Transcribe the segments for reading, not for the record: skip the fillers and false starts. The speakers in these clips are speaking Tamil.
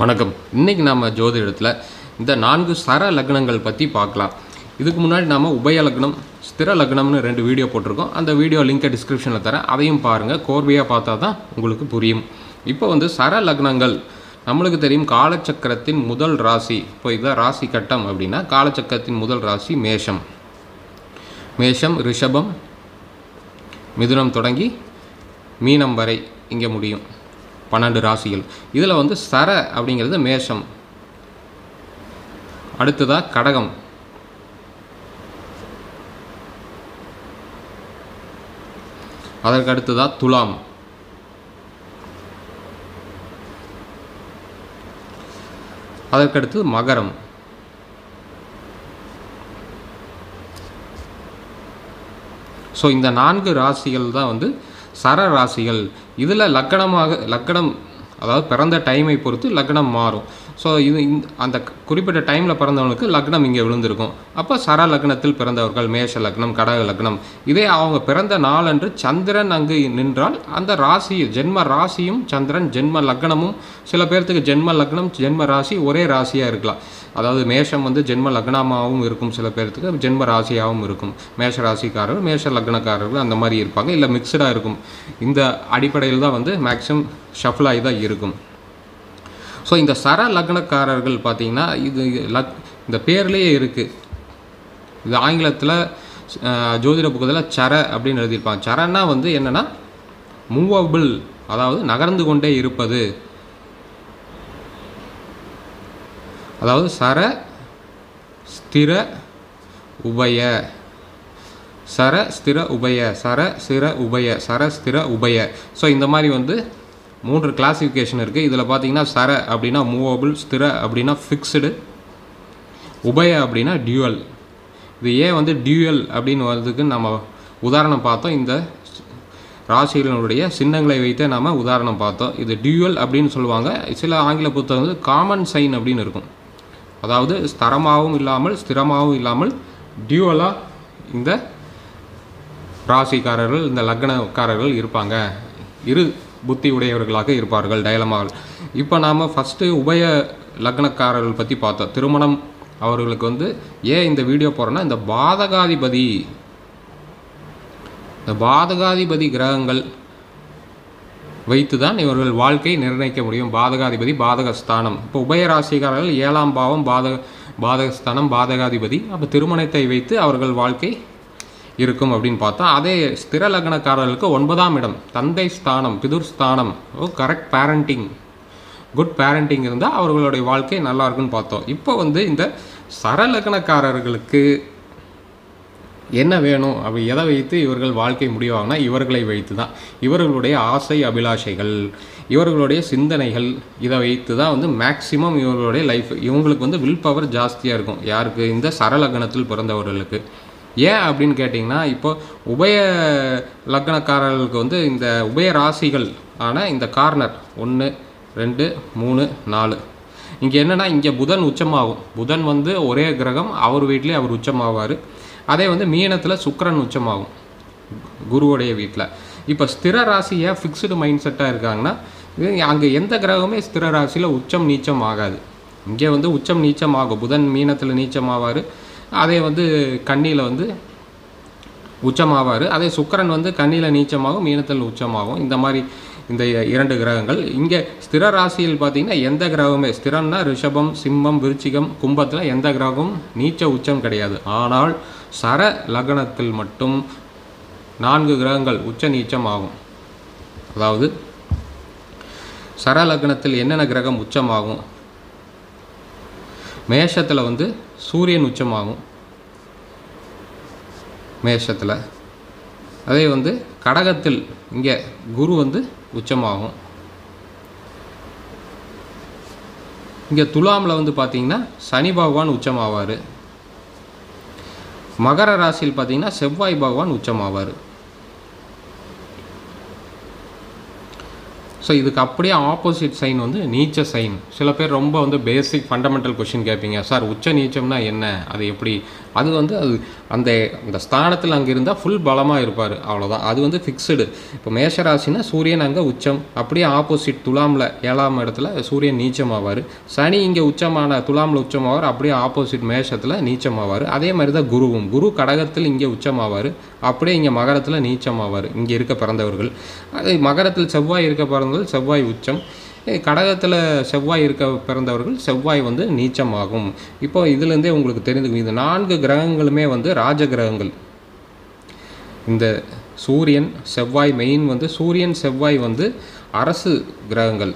வணக்கம். இன்றைக்கி நாம் ஜோதிடத்தில் இந்த 4 சர லக்னங்கள் பற்றி பார்க்கலாம். இதுக்கு முன்னாடி நாம் உபய லக்னம், ஸ்திர லக்னம்னு 2 வீடியோ போட்டிருக்கோம். அந்த வீடியோ லிங்கை டிஸ்கிரிப்ஷனில் தரேன், அதையும் பாருங்கள். கோர்வையாக பார்த்தா தான் உங்களுக்கு புரியும். இப்போ சர லக்னங்கள் நம்மளுக்கு தெரியும். காலச்சக்கரத்தின் முதல் ராசி, இப்போ இதான் ராசி கட்டம் அப்படின்னா காலச்சக்கரத்தின் முதல் ராசி மேஷம். மேஷம், ரிஷபம், மிதுனம் தொடங்கி மீனம் வரை இங்கே முடியும். 12 ராசிகள். இதில் சர அப்படிங்கிறது மேஷம். அடுத்ததாக கடகம், அதற்கு அடுத்ததாக துலாம், அதற்கடுத்து மகரம், ஸோ இந்த 4 ராசிகள் தான் சர ராசிகள். இதில் லக்னம் அதாவது பிறந்த டைமை பொறுத்து லக்னம் மாறும். ஸோ அந்த குறிப்பிட்ட டைமில் பிறந்தவங்களுக்கு லக்னம் இங்கே விழுந்திருக்கும். அப்போ சர லக்னத்தில் பிறந்தவர்கள் மேஷ லக்னம், கடக லக்னம். இதே அவங்க பிறந்த நாளன்று சந்திரன் அங்கு நின்றால் அந்த ராசி, ஜென்ம ராசியும் சந்திரன், ஜென்ம லக்னமும், சில பேர்த்துக்கு ஜென்ம லக்னம் ஜென்ம ராசி ஒரே ராசியாக இருக்கலாம். அதாவது மேஷம் ஜென்ம லக்னமாகவும் இருக்கும், சில பேர்த்துக்கு ஜென்ம ராசியாகவும் இருக்கும். மேஷ ராசிக்காரர்கள், மேஷ லக்னக்காரர்கள் அந்த மாதிரி இருப்பாங்க, இல்லை மிக்சடாக இருக்கும். இந்த அடிப்படையில் தான் மேக்ஸிமம் ஷஃபிளாகி தான் இருக்கும். ஸோ இந்த சர லக்னக்காரர்கள் பார்த்திங்கன்னா இந்த பேர்லேயே இருக்குது. இது ஆங்கிலத்தில் ஜோதிட புக்கத்தில் சர அப்படின்னு எழுதியிருப்பாங்க. சரன்னா என்னென்னா மூவபிள், அதாவது நகர்ந்து கொண்டே இருப்பது. அதாவது சர ஸ்திர உபய, சர ஸ்திர உபய, சர ஸ்திர உபய, சர ஸ்திர உபய. ஸோ இந்த மாதிரி 3 கிளாசிஃபிகேஷன் இருக்குது. இதில் பார்த்தீங்கன்னா சர அப்படின்னா மூவபிள், ஸ்திர அப்படின்னா ஃபிக்ஸ்டு, உபய அப்படின்னா டியூவல். இது ஏன் டியூவல் அப்படின்னு வர்றதுக்கு நம்ம உதாரணம் பார்த்தோம். இந்த ராசிகளினுடைய சின்னங்களை வைத்தே நாம் உதாரணம் பார்த்தோம். இது டியூவல் அப்படின்னு சொல்லுவாங்க. சில ஆங்கில புத்தகம் காமன் சைன் அப்படின்னு இருக்கும். அதாவது ஸ்தரமாகவும் இல்லாமல் ஸ்திரமாகவும் இல்லாமல் டியூவலாக இந்த ராசிக்காரர்கள், இந்த லக்னக்காரர்கள் இருப்பாங்க. இரு புத்தி உடையவர்களாக இருப்பார்கள், டயலமாகள். இப்போ நாம் ஃபஸ்ட்டு உபய லக்னக்காரர்கள் பற்றி பார்த்தோம். திருமணம் அவர்களுக்கு ஏன் இந்த வீடியோ போகிறோன்னா, இந்த பாதகாதிபதி கிரகங்கள் வைத்து தான் இவர்கள் வாழ்க்கை நிர்ணயிக்க முடியும். பாதகாதிபதி, பாதகஸ்தானம். இப்போ உபயராசிக்காரர்கள் 7ஆம் பாவம் பாதகஸ்தானம், பாதகாதிபதி. அப்போ திருமணத்தை வைத்து அவர்கள் வாழ்க்கை இருக்கும் அப்படின்னு பார்த்தா, அதே ஸ்திர லக்னக்காரர்களுக்கு 9ஆம் இடம் தந்தை ஸ்தானம், பிதுர் ஸ்தானம். கரெக்ட் பேரண்டிங், குட் பேரண்டிங் இருந்தால் அவர்களுடைய வாழ்க்கை நல்லா இருக்குன்னு பார்த்தோம். இப்போ இந்த சர லக்னக்காரர்களுக்கு என்ன வேணும், அப்படி எதை வைத்து இவர்கள் வாழ்க்கை முடிவாங்கன்னா இவர்களை வைத்து தான். இவர்களுடைய ஆசை அபிலாஷைகள், இவர்களுடைய சிந்தனைகள், இதை வைத்து தான் மேக்சிமம் இவர்களுடைய லைஃப். இவங்களுக்கு வில் பவர் ஜாஸ்தியாக இருக்கும். யாருக்கு? இந்த சர லக்னத்தில் பிறந்தவர்களுக்கு. ஏன் அப்படின்னு கேட்டிங்கன்னா, இப்போ உபய லக்னக்காரர்களுக்கு இந்த உபய ராசிகள் ஆனால் இந்த கார்னர் 1 2 3 4 இங்கே என்னென்னா, இங்கே புதன் உச்சமாகும். புதன் ஒரே கிரகம், அவர் வீட்டிலே அவர் உச்சமாவார். அதே மீனத்தில் சுக்கிரன் உச்சமாகும், குருவுடைய வீட்டில். இப்போ ஸ்திர ராசி ஏன் ஃபிக்ஸ்டு மைண்ட் செட்டாக இருக்காங்கன்னா, அங்கே எந்த கிரகமே ஸ்திர ராசியில் உச்சம் நீச்சம் ஆகாது. இங்கே உச்சம் நீச்சம் ஆகும். புதன் மீனத்தில் நீச்சம் ஆவார், அதே கன்னியில் உச்சமாவார். அதே சுக்கிரன் கன்னியில் நீச்சமாகும், மீனத்தில் உச்சமாகும். இந்த மாதிரி இந்த 2 கிரகங்கள். இங்கே ஸ்திர ராசியில் பார்த்திங்கன்னா எந்த கிரகமே, ஸ்திரம்னா ரிஷபம், சிம்மம், விருச்சிகம், கும்பத்தில் எந்த கிரகமும் நீச்ச உச்சம் கிடையாது. ஆனால் சர லக்னத்தில் மட்டும் 4 கிரகங்கள் உச்ச நீச்சம் ஆகும். அதாவது சர லக்னத்தில் என்னென்ன கிரகம் உச்சமாகும்? மேஷத்தில் சூரியன் உச்சமாகும், மேஷத்தில். அதே கடகத்தில் இங்கே குரு உச்சமாகும். இங்கே துலாமில் பார்த்தீங்கன்னா சனி பகவான் உச்சமாவார். மகர ராசியில் பார்த்தீங்கன்னா செவ்வாய் பகவான் உச்சமாவார். ஸோ இதுக்கு அப்படியே ஆப்போசிட் சைன் நீச்ச சைன். சில பேர் ரொம்ப பேசிக் ஃபண்டமெண்டல் கொஷின் கேட்பீங்க, சார் உச்ச நீச்சம்னா என்ன, அது எப்படி அது வந்து அது அந்த அந்த ஸ்தானத்தில் அங்கே இருந்தால் ஃபுல் பலமாக இருப்பார், அவ்வளோதான். அது வந்து ஃபிக்ஸ்டு. இப்போ மேஷராசினா சூரியன் அங்கே உச்சம், அப்படியே ஆப்போசிட் துலாமில் 7ஆம் இடத்துல சூரியன் நீச்சமாவார். சனி இங்கே உச்சமான துலாமில் உச்சமாவார், அப்படியே ஆப்போசிட் மேஷத்தில் நீச்சமாவார். அதே மாதிரி தான் குருவும், குரு கடகத்தில் இங்கே உச்சமாவார், அப்படியே இங்கே மகரத்தில் நீச்சமாவார் இங்கே இருக்க பிறந்தவர்கள். அது மகரத்தில் செவ்வாய் இருக்க பிறந்தவர்கள் செவ்வாய் உச்சம், கடகத்தில் செவ்வாய் இருக்க பிறந்தவர்கள் செவ்வாய் வந்து நீச்சமாகும். இப்போ இதுலேருந்தே உங்களுக்கு தெரிஞ்சுக்கணும், இந்த 4 கிரகங்களுமே வந்து ராஜ கிரகங்கள். இந்த சூரியன் செவ்வாய் மெயின் வந்து சூரியன் செவ்வாய் வந்து அரசு கிரகங்கள்.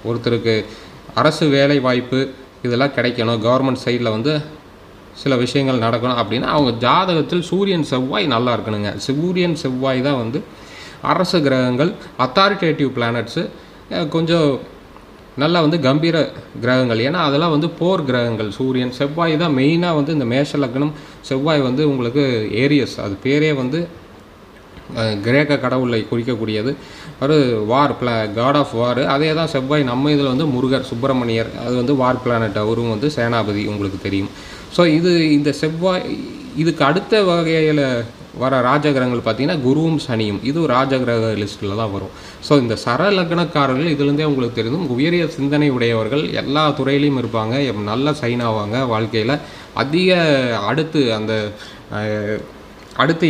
ஒருத்தருக்கு அரசு வேலை வாய்ப்பு இதெல்லாம் கிடைக்கணும், கவர்மெண்ட் சைடில் வந்து சில விஷயங்கள் நடக்கணும் அப்படின்னா அவங்க ஜாதகத்தில் சூரியன் செவ்வாய் நல்லா இருக்கணுங்க. சூரியன் செவ்வாய் தான் வந்து அரசு கிரகங்கள், அத்தாரிட்டேட்டிவ் பிளானட்ஸு, கொஞ்சம் நல்லா வந்து கம்பீர கிரகங்கள். ஏன்னா அதெல்லாம் வந்து போர் கிரகங்கள். சூரியன் செவ்வாய் தான் மெயினாக வந்து இந்த மேஷ லக்னம். செவ்வாய் வந்து உங்களுக்கு ஏரியஸ், அது பேரே வந்து கிரேக்க கடவுளை குறிக்கக்கூடியது. ஒரு வார் காட் ஆஃப் வார். அதே தான் செவ்வாய் நம்ம இதில் வந்து முருகர் சுப்பிரமணியர், அது வந்து வார் பிளானட், அவரும் வந்து சேனாபதி உங்களுக்கு தெரியும். ஸோ இந்த செவ்வாய் இதுக்கு அடுத்த வகையில் வர ராஜகிரகங்கள் பார்த்திங்கன்னா குருவும் சனியும், இது ராஜகிரக லிஸ்ட்டில் தான் வரும். ஸோ இந்த சர லக்னக்காரர்கள் இதுலேருந்தே உங்களுக்கு தெரியும் உயரிய சிந்தனை உடையவர்கள், எல்லா துறையிலையும் இருப்பாங்க, நல்ல சைன் ஆவாங்க வாழ்க்கையில். அதிக அடுத்து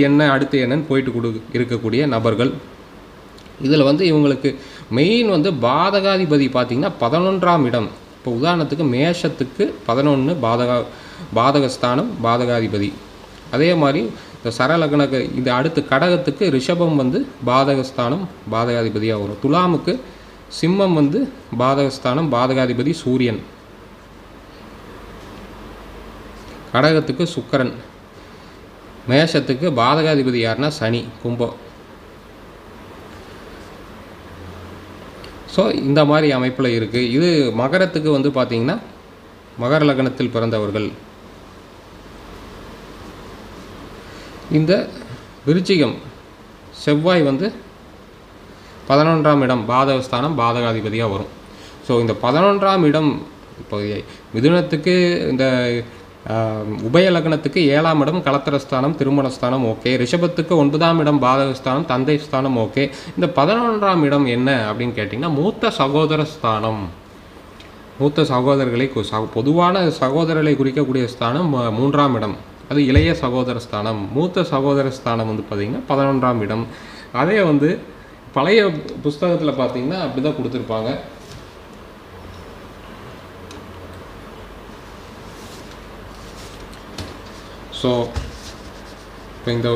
என்னன்னு போயிட்டு இருக்கக்கூடிய நபர்கள். இதில் வந்து இவங்களுக்கு மெயின் வந்து பாதகாதிபதி பார்த்திங்கன்னா 11ஆம் இடம். இப்போ உதாரணத்துக்கு மேஷத்துக்கு 11 பாதகஸ்தானம், பாதகாதிபதி. அதே மாதிரி இந்த சரலக்னக்கு இது அடுத்து கடகத்துக்கு ரிஷபம் வந்து பாதகஸ்தானம், பாதகாதிபதியாக வரும். துலாமுக்கு சிம்மம் வந்து பாதகஸ்தானம், பாதகாதிபதி சூரியன். கடகத்துக்கு சுக்கிரன். மேஷத்துக்கு பாதகாதிபதி யாருன்னா சனி, கும்பம். ஸோ இந்த மாதிரி அமைப்பில் இருக்குது. இது மகரத்துக்கு வந்து பார்த்திங்கன்னா மகர லக்னத்தில் பிறந்தவர்கள். இந்த விருச்சிகம் செவ்வாய் வந்து 11ஆம் இடம் பாதகஸ்தானம், பாதகாதிபதியாக வரும். ஸோ இந்த 11ஆம் இடம் இப்போ மிதுனத்துக்கு இந்த உபய லக்னத்துக்கு 7ஆம் இடம் கலத்திரஸ்தானம், திருமணஸ்தானம் ஓகே. ரிஷபத்துக்கு 9ஆம் இடம் பாதகஸ்தானம், தந்தை ஸ்தானம் ஓகே. இந்த 11ஆம் இடம் என்ன அப்படின்னு கேட்டிங்கன்னா மூத்த சகோதர ஸ்தானம். மூத்த சகோதரர்களை பொதுவான சகோதரர்களை குறிக்கக்கூடிய ஸ்தானம் 3ஆம் இடம், அது இளைய சகோதர ஸ்தானம். மூத்த சகோதர ஸ்தானம் வந்து பார்த்திங்கன்னா 11ஆம் இடம். அதே வந்து பழைய புஸ்தகத்தில் பார்த்திங்கன்னா அப்படி தான் கொடுத்துருப்பாங்க. ஸோ இப்போ இந்த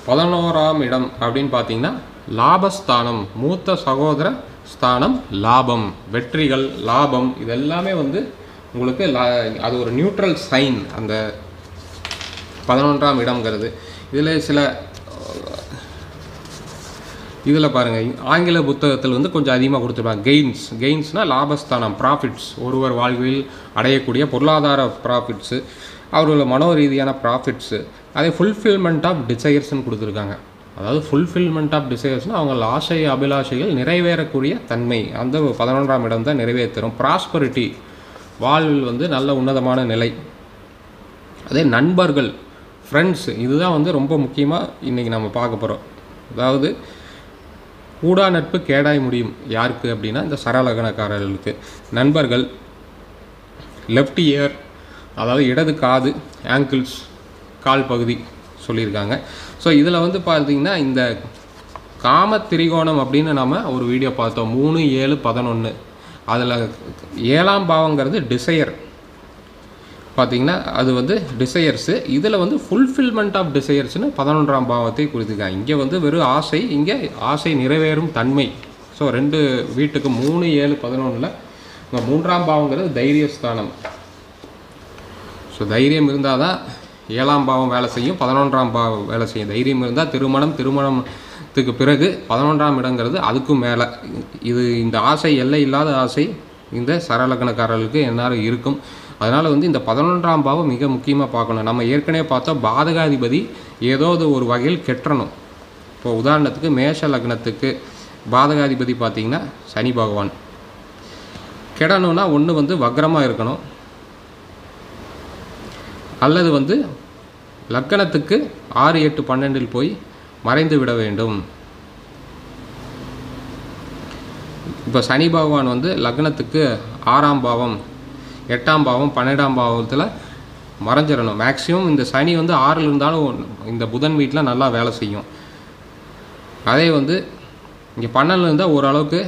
11ஆம் இடம் அப்படின்னு பார்த்திங்கன்னா லாபஸ்தானம், மூத்த சகோதர ஸ்தானம், லாபம், வெற்றிகள், லாபம், இதெல்லாமே வந்து உங்களுக்கு அது ஒரு நியூட்ரல் சைன் அந்த 11ஆம் இடம்ங்கிறது. இதில் பாருங்கள், ஆங்கில புத்தகத்தில் வந்து கொஞ்சம் அதிகமாக கொடுத்துருப்பாங்க. கெயின்ஸ்னால் லாபஸ்தானம், ப்ராஃபிட்ஸ், ஒருவர் வாழ்வில் அடையக்கூடிய பொருளாதார ப்ராஃபிட்ஸு, அவர்களோட மனோ ரீதியான ப்ராஃபிட்ஸு. அதே ஃபுல்ஃபில்மெண்ட் ஆஃப் டிசைர்ஸ்ன்னு கொடுத்துருக்காங்க. அதாவது ஃபுல்ஃபில்மெண்ட் ஆஃப் டிசைர்ஸ்னால் அவங்க ஆசை அபிலாஷைகள் நிறைவேறக்கூடிய தன்மை அந்த 11ஆம் இடம் தான் நிறைவேற்றும். ப்ராஸ்பரிட்டி, வாழ்வில் வந்து நல்ல உன்னதமான நிலை. அதே நண்பர்கள், ஃப்ரெண்ட்ஸு, இதுதான் வந்து ரொம்ப முக்கியமாக இன்றைக்கி நம்ம பார்க்க போகிறோம். அதாவது கூடா நட்பு கேடாய் முடியும் யாருக்கு அப்படின்னா இந்த சரலக்னக்காரர்களுக்கு. நண்பர்கள், லெஃப்ட் இயர், அதாவது இடது காது, ஆங்கிள்ஸ், கால் பகுதி சொல்லியிருக்காங்க. ஸோ இதில் வந்து பார்த்திங்கன்னா இந்த காம திரிகோணம் அப்படின்னு நம்ம ஒரு வீடியோ பார்த்தோம், 3, 7, 11. அதில் 7ஆம் பாவங்கிறது டிசையர் பார்த்திங்கன்னா அது வந்து டிசையர்ஸு. இதில் வந்து ஃபுல்ஃபில்மெண்ட் ஆஃப் டிசையர்ஸ்னு 11ஆம் பாவத்தை குறித்துக்காங்க. இங்கே வந்து வெறும் ஆசை, இங்கே ஆசை நிறைவேறும் தன்மை. ஸோ 2 வீட்டுக்கு 3, 7, 11 இந்த 3ஆம் பாவங்கிறது தைரியஸ்தானம். ஸோ தைரியம் இருந்தால் தான் 7ஆம் பாவம் வேலை செய்யும், 11ஆம் பாவம் வேலை செய்யும். தைரியம் இருந்தால் திருமணத்துக்கு பிறகு 11ஆம் இடங்கிறது அதுக்கும் மேலே. இந்த ஆசை, எல்லை இல்லாத ஆசை இந்த சரலக்னக்காரர்களுக்கு எந்நேரம் இருக்கும். அதனால் வந்து இந்த 11ஆம் பாவம் மிக முக்கியமாக பார்க்கணும். நம்ம ஏற்கனவே பார்த்தோம் பாதகாதிபதி ஏதோ ஒரு வகையில் கெட்டணும். இப்போ உதாரணத்துக்கு மேஷ லக்னத்துக்கு பாதகாதிபதி பார்த்திங்கன்னா சனி பகவான். கெடணும்னா ஒன்று வந்து வக்ரமாக இருக்கணும், அல்லது வந்து லக்கணத்துக்கு 6, 8, 12 போய் மறைந்து விட வேண்டும். இப்போ சனி பகவான் வந்து லக்னத்துக்கு 6ஆம் பாவம், 8ஆம் பாவம், 12ஆம் பாவத்தில் மறைஞ்சிடணும். மேக்ஸிமம் இந்த சனி வந்து 6ல் இருந்தாலும் இந்த புதன் வீட்டில் நல்லா வேலை செய்யும். அதே வந்து இங்கே 12ல் இருந்தால் ஓரளவுக்கு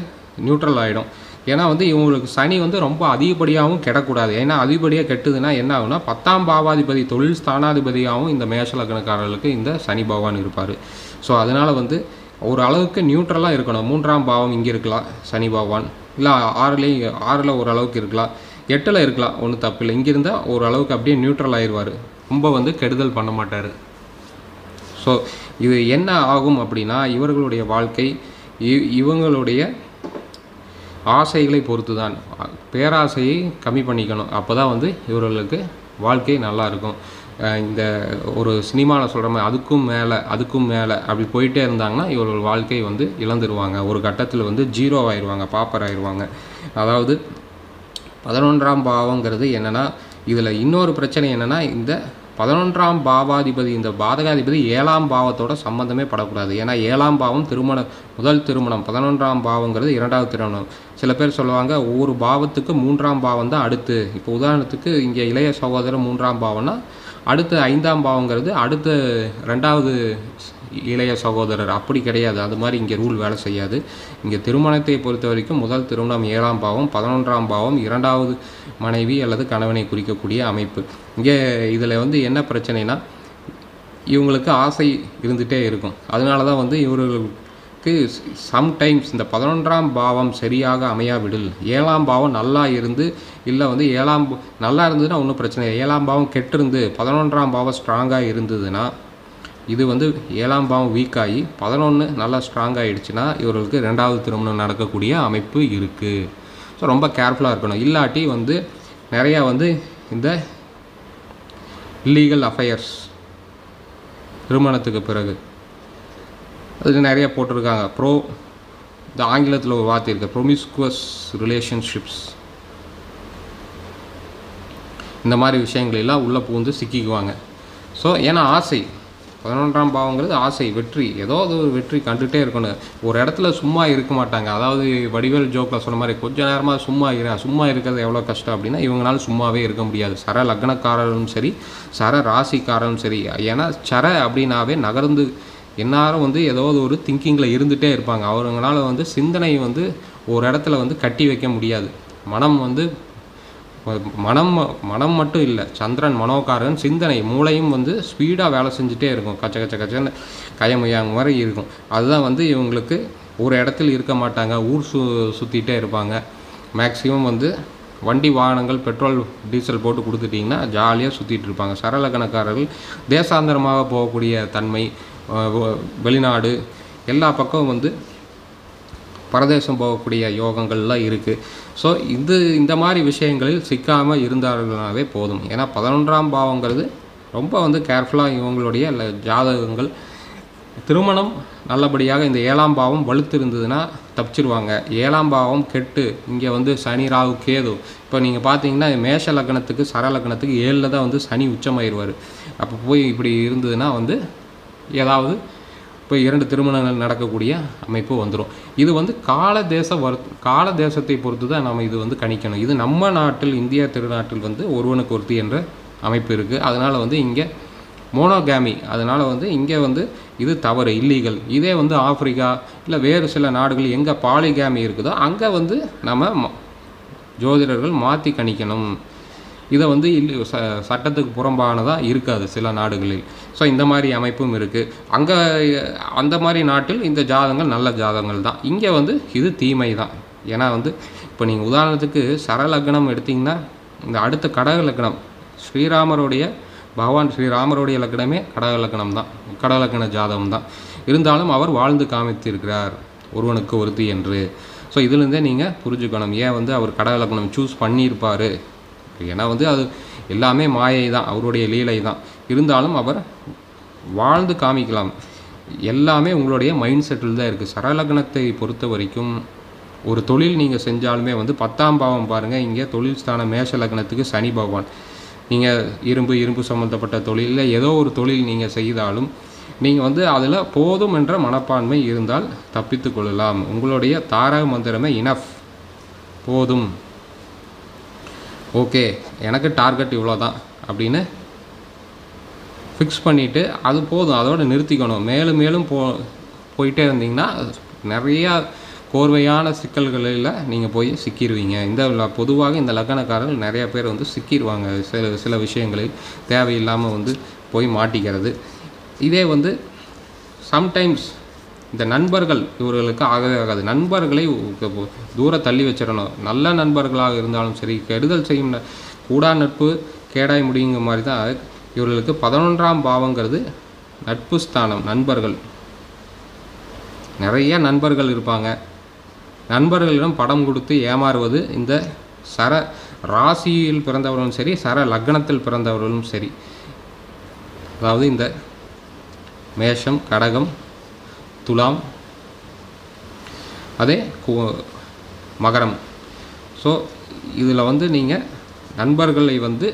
நியூட்ரல் ஆகிடும். ஏன்னா வந்து இவங்களுக்கு சனி வந்து ரொம்ப அதிகப்படியாகவும் கெடக்கூடாது. ஏன்னா அதிகப்படியாக கெட்டுதுன்னா என்ன ஆகுனா 10ஆம் பாவாதிபதி தொழில் ஸ்தானாதிபதியாகவும் இந்த மேஷ லக்னக்காரர்களுக்கு இந்த சனி பகவான் இருப்பார். ஸோ அதனால் வந்து ஒரு அளவுக்கு நியூட்ரலாக இருக்கணும். 3ஆம் பாவம் இங்கே இருக்கலாம் சனி பகவான், இல்லை 6ல் ஓரளவுக்கு இருக்கலாம், 8ல் இருக்கலாம், ஒன்றும் தப்பு இல்லை. இங்கே இருந்தால் ஓரளவுக்கு அப்படியே நியூட்ரல் ஆயிடுவார், ரொம்ப வந்து கெடுதல் பண்ண மாட்டார். ஸோ இது என்ன ஆகும் அப்படின்னா இவர்களுடைய வாழ்க்கை இவங்களுடைய ஆசைகளை பொறுத்து தான். பேராசையை கம்மி பண்ணிக்கணும், அப்போ தான் வந்து இவர்களுக்கு வாழ்க்கை நல்லாயிருக்கும். இந்த ஒரு சினிமாவில் சொல்கிற மாதிரி அதுக்கும் மேலே அப்படி போயிட்டே இருந்தாங்கன்னா இவர்கள் வாழ்க்கை வந்து இழந்துருவாங்க. ஒரு கட்டத்தில் வந்து 0 ஆயிடுவாங்க, பாப்பர் ஆயிடுவாங்க. அதாவது 11ஆம் பாவங்கிறது என்னென்னா, இதில் இன்னொரு பிரச்சனை என்னென்னா, இந்த 11ஆம் பாவாதிபதி இந்த பாதகாதிபதி 7ஆம் பாவத்தோட சம்மந்தமே படக்கூடாது. ஏன்னா 7ஆம் பாவம் முதல் திருமணம், 11ஆம் பாவங்கிறது 2வது திருமணம். சில பேர் சொல்லுவாங்க ஒவ்வொரு பாவத்துக்கு 3ஆம் பாவம் தான் அடுத்து. இப்போ உதாரணத்துக்கு இங்கே இளைய சகோதரர் 3ஆம் பாவம்னா அடுத்து 5ஆம் பாவங்கிறது அடுத்த 2வது இளைய சகோதரர். அப்படி கிடையாது, அது மாதிரி இங்கே ரூல் வேலை செய்யாது. இங்கே திருமணத்தை பொறுத்த வரைக்கும் முதல் திருமணம் 7ஆம் பாவம், 11ஆம் பாவம் 2வது மனைவி அல்லது கணவனை குறிக்கக்கூடிய அமைப்பு. இங்கே இதில் வந்து என்ன பிரச்சனைனா இவங்களுக்கு ஆசை இருந்துகிட்டே இருக்கும். அதனால தான் வந்து இவர்களுக்கு சம்டைம்ஸ் இந்த 11ஆம் பாவம் சரியாக அமையாவிடில் 7ஆம் பாவம் நல்லா இருந்து, இல்லை வந்து நல்லா இருந்ததுன்னா ஒன்றும் பிரச்சனை இல்லை. 7ஆம் பாவம் கெட்டிருந்து 11ஆம் பாவம் ஸ்ட்ராங்காக இருந்ததுன்னா, இது வந்து 7ஆம் பாவம் வீக்காகி 11 நல்லா ஸ்ட்ராங் ஆகிடுச்சுன்னா இவர்களுக்கு 2வது திருமணம் நடக்கக்கூடிய அமைப்பு இருக்குது. ஸோ ரொம்ப கேர்ஃபுல்லாக இருக்கணும். இல்லாட்டி வந்து நிறையா வந்து இந்த இல்லீகல் அஃபையர்ஸ் திருமணத்துக்கு பிறகு அது நிறைய போட்டிருக்காங்க. இந்த ஆங்கிலத்தில் ஒரு வார்த்தை இருக்குது, ப்ரொமிஸ்குவஸ் ரிலேஷன்ஷிப்ஸ். இந்த மாதிரி விஷயங்களெல்லாம் உள்ளே பூந்து சிக்கிக்குவாங்க. ஸோ ஏன்னா ஆசை, 11ஆம் பாவங்கிறது ஆசை, வெற்றி, ஏதோ ஒரு வெற்றி கண்டுகிட்டே இருக்கணும். ஒரு இடத்துல சும்மா இருக்க மாட்டாங்க. அதாவது வடிவேல் ஜோக்கில் சொன்ன மாதிரி கொஞ்ச நேரமாக சும்மா இருக்கிறது எவ்வளோ கஷ்டம் அப்படின்னா இவங்களால சும்மாவே இருக்க முடியாது. சர லக்னக்காரரும் சரி, சர ராசிக்காரரும் சரி. ஏன்னா சர அப்படின்னாவே நகர்ந்து எல்லாரும் வந்து ஏதோ ஒரு திங்கிங்கில் இருந்துகிட்டே இருப்பாங்க. அவங்களால வந்து சிந்தனை வந்து ஒரு இடத்துல வந்து கட்டி வைக்க முடியாது. மனம் மட்டும் இல்லை, சந்திரன் மனோகாரன், சிந்தனை மூளையும் வந்து ஸ்பீடாக வேலை செஞ்சுட்டே இருக்கும். கச்சன்னு கயமையாங்க மாதிரி இருக்கும். அதுதான் வந்து இவங்களுக்கு ஒரு இடத்துல இருக்க மாட்டாங்க, ஊர் சுற்றிட்டே இருப்பாங்க. மேக்ஸிமம் வந்து வண்டி வாகனங்கள் பெட்ரோல் டீசல் போட்டு கொடுத்துட்டிங்கன்னா ஜாலியாக சுற்றிட்டு இருப்பாங்க. சரலக்கணக்காரர்கள் தேசாந்தரமாக போகக்கூடிய தன்மை, வெளிநாடு எல்லா பக்கம் வந்து பரதேசம் போகக்கூடிய யோகங்கள்லாம் இருக்குது. ஸோ இந்த மாதிரி விஷயங்களில் சிக்காமல் இருந்தார்களாவே போதும். ஏன்னா 11ஆம் பாவங்கிறது ரொம்ப வந்து கேர்ஃபுல்லாக இவங்களுடைய ஜாதகங்கள் திருமணம் நல்லபடியாக இந்த 7ஆம் பாவம் வலுத்து இருந்ததுன்னா தப்பிச்சிருவாங்க. 7ஆம் பாவம் கெட்டு இங்கே வந்து சனி ராகு கேது. இப்போ நீங்கள் பார்த்தீங்கன்னா மேஷ லக்னத்துக்கு சர லக்னத்துக்கு 7ல் தான் வந்து சனி உச்சமாயிருவார். அப்போ போய் இப்படி இருந்ததுன்னா வந்து ஏதாவது இப்போ 2 திருமணங்கள் நடக்கக்கூடிய அமைப்பு வந்துடும். இது வந்து கால தேசத்தை பொறுத்து தான் நம்ம இது வந்து கணிக்கணும். இது நம்ம நாட்டில் இந்தியா திருநாட்டில் வந்து ஒருவனுக்கு ஒருத்தி என்ற அமைப்பு இருக்குது. அதனால் வந்து இங்கே மோனோகேமி, அதனால் வந்து இங்கே வந்து இது தவறு, இல்லீகல். இதே வந்து ஆப்பிரிக்கா இல்லை வேறு சில நாடுகள் எங்கே பாலிகேமி இருக்குதோ அங்கே வந்து நம்ம ஜோதிடர்கள் மாற்றி கணிக்கணும். இதை வந்து சட்டத்துக்கு புறம்பானதாக இருக்காது சில நாடுகளில். ஸோ இந்த மாதிரி அமைப்பும் இருக்குது. அந்த மாதிரி நாட்டில் இந்த ஜாதகங்கள் நல்ல ஜாதகங்கள் தான். இங்கே வந்து இது தீமை தான். ஏன்னா வந்து இப்போ நீங்கள் உதாரணத்துக்கு சரலக்னம் எடுத்திங்கன்னா இந்த அடுத்த கடக லக்னம் பகவான் ஸ்ரீராமருடைய லக்னமே கடக லக்னம் தான், கடக லக்ன ஜாதகம் தான். இருந்தாலும் அவர் வாழ்ந்து காமித்திருக்கிறார் ஒருவனுக்கு ஒருத்தி என்று. ஸோ இதுலேருந்தே நீங்கள் புரிஞ்சுக்கணும் ஏன் வந்து அவர் கடக லக்னம் சூஸ் பண்ணியிருப்பார். ஏன்னா வந்து அது எல்லாமே மாயை தான், அவருடைய லீலை தான். இருந்தாலும் அவர் வாழ்ந்து காமிக்கலாம். எல்லாமே உங்களுடைய மைண்ட் செட்டில் தான் இருக்குது. சரலக்னத்தை பொறுத்த வரைக்கும் ஒரு தொழில் நீங்கள் செஞ்சாலுமே வந்து 10ஆம் பாவம் பாருங்கள், இங்கே தொழில் ஸ்தானம் மேஷ லக்னத்துக்கு சனி பகவான். நீங்கள் இரும்பு சம்மந்தப்பட்ட தொழிலில் ஏதோ ஒரு தொழில் நீங்கள் செய்தாலும் நீங்கள் வந்து அதில் போதும் என்ற மனப்பான்மை இருந்தால் தப்பித்து கொள்ளலாம். உங்களுடைய தாரக மந்திரமே இனஃப், போதும், ஓகே எனக்கு டார்கெட் இவ்வளோ தான் அப்படின்னு ஃபிக்ஸ் பண்ணிவிட்டு அது போதும், அதோடு நிறுத்திக்கணும். மேலும் மேலும் போயிட்டே இருந்தீங்கன்னா நிறையா கோர்வையான சிக்கல்களில் நீங்கள் போய் சிக்கிடுவீங்க. பொதுவாக இந்த லக்னக்காரர்கள் நிறைய பேர் வந்து சிக்கிடுவாங்க சில விஷயங்களில் தேவையில்லாமல் வந்து போய் மாட்டிக்கிறது. இதே வந்து சம்டைம்ஸ் இந்த நண்பர்கள் இவர்களுக்கு ஆகவே ஆகாது. நண்பர்களை தூர தள்ளி வச்சிடணும். நல்ல நண்பர்களாக இருந்தாலும் சரி, கெடுதல் செய்யும் கூடா நட்பு கேடாய் முடியுங்கிற மாதிரி தான் இவர்களுக்கு 11ஆம் பாவங்கிறது நட்பு ஸ்தானம். நண்பர்கள் நிறைய நண்பர்கள் இருப்பாங்க. நண்பர்களிடம் படம் கொடுத்து ஏமாறுவது இந்த சர ராசியில் பிறந்தவர்களும் சரி, சர லக்னத்தில் பிறந்தவர்களும் சரி. அதாவது இந்த மேஷம், கடகம், துலாம், அதே மகரம். ஸோ இதில் வந்து நீங்கள் நண்பர்களை வந்து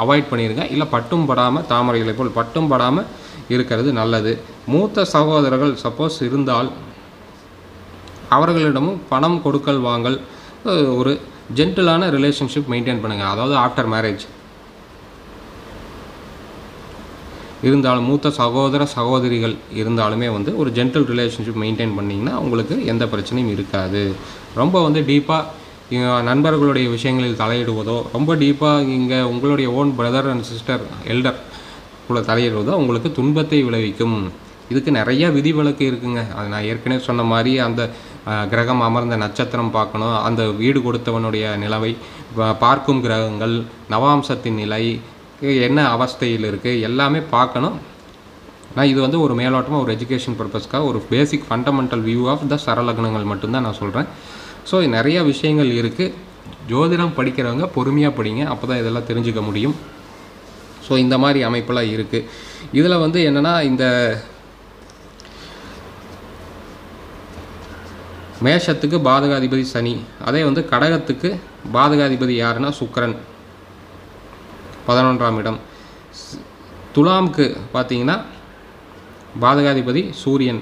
அவாய்ட் பண்ணிடுங்க. இல்லை பட்டும் படாமல், தாமரைகளை போல் பட்டும் படாமல் இருக்கிறது நல்லது. மூத்த சகோதரர்கள் சப்போஸ் இருந்தால் அவர்களிடமும் பணம் கொடுக்கல் வாங்கல், ஒரு ஜென்டிலான ரிலேஷன்ஷிப் மெயின்டைன் பண்ணுங்கள். அதாவது ஆஃப்டர் மேரேஜ் இருந்தாலும் மூத்த சகோதர சகோதரிகள் இருந்தாலுமே வந்து ஒரு ஜென்டில் ரிலேஷன்ஷிப் மெயின்டைன் பண்ணிங்கன்னா உங்களுக்கு எந்த பிரச்சனையும் இருக்காது. ரொம்ப வந்து டீப்பாக நண்பர்களுடைய விஷயங்களில் தலையிடுவதோ, ரொம்ப டீப்பாக இங்கே உங்களுடைய own brother and sister elder கூட தலையிடுவதோ உங்களுக்கு துன்பத்தை விளைவிக்கும். இதுக்கு நிறைய விதிவிலக்கு இருக்குங்க. அது நான் ஏற்கனவே சொன்ன மாதிரி அந்த கிரகம் அமர்ந்த நட்சத்திரம் பார்க்கணும், அந்த வீடு கொடுத்தவனுடைய நிலவை பார்க்கும் கிரகங்கள், நவாம்சத்தின் நிலை என்ன அவஸ்தையில் இருக்குது எல்லாமே பார்க்கணும். நான் இது வந்து ஒரு மேலோட்டமாக ஒரு எஜுகேஷன் பர்பஸ்க்காக ஒரு basic fundamental view of the சரலக்னங்கள் மட்டும்தான் நான் சொல்கிறேன். ஸோ நிறைய விஷயங்கள் இருக்குது. ஜோதிடம் படிக்கிறவங்க பொறுமையாக படிங்க, அப்போ தான் இதெல்லாம் தெரிஞ்சுக்க முடியும். ஸோ இந்த மாதிரி அமைப்பெல்லாம் இருக்குது. இதில் வந்து என்னென்னா இந்த மேஷத்துக்கு பாதகாதிபதி சனி, அதே வந்து கடகத்துக்கு பாதகாதிபதி யாருன்னா சுக்கிரன், 11ஆம் இடம். துலாமுக்கு பார்த்தீங்கன்னா பாதகாதிபதி சூரியன்.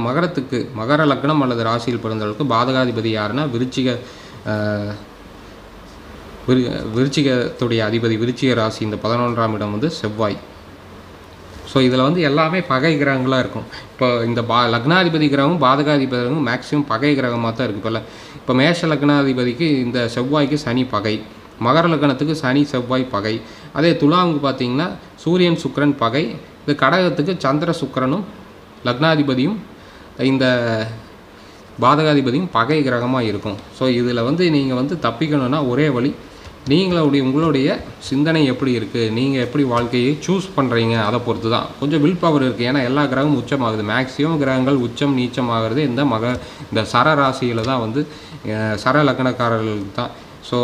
மகரத்துக்கு மகர லக்னம் அல்லது ராசியில் பிறந்தவர்களுக்கு பாதகாதிபதி யாருன்னா விருச்சிகத்துடைய அதிபதி, விருச்சிக ராசி. இந்த 11ஆம் இடம் வந்து செவ்வாய். ஸோ இதில் வந்து எல்லாமே பகை கிரகங்களாக இருக்கும். இப்போ இந்த லக்னாதிபதி கிரகமும் பாதகாதிபதி கிரகமும் மேக்ஸிமம் பகை கிரகமாக தான் இருக்குது. இப்போ மேஷ லக்னாதிபதிக்கு இந்த செவ்வாய்க்கு சனி பகை, மகர லக்னத்துக்கு சனி செவ்வாய் பகை. அதே துலாமுக்கு பார்த்தீங்கன்னா சூரியன் சுக்கிரன் பகை. இது கடகத்துக்கு சந்திர சுக்கிரனும் லக்னாதிபதியும் இந்த பாதகாதிபதியும் பகை கிரகமாக இருக்கும். ஸோ இதில் வந்து நீங்கள் வந்து தப்பிக்கணும்னா ஒரே வழி, உங்களுடைய சிந்தனை எப்படி இருக்குது, நீங்கள் எப்படி வாழ்க்கையை சூஸ் பண்ணுறீங்க அதை பொறுத்து தான். கொஞ்சம் வில் பவர் இருக்குது. ஏன்னா எல்லா கிரகமும் உச்சமாகுது. மேக்ஸிமம் கிரகங்கள் உச்சம் நீச்சம் ஆகிறது இந்த சர ராசியில் தான் வந்து சர லக்னக்காரர்களுக்கு தான். ஸோ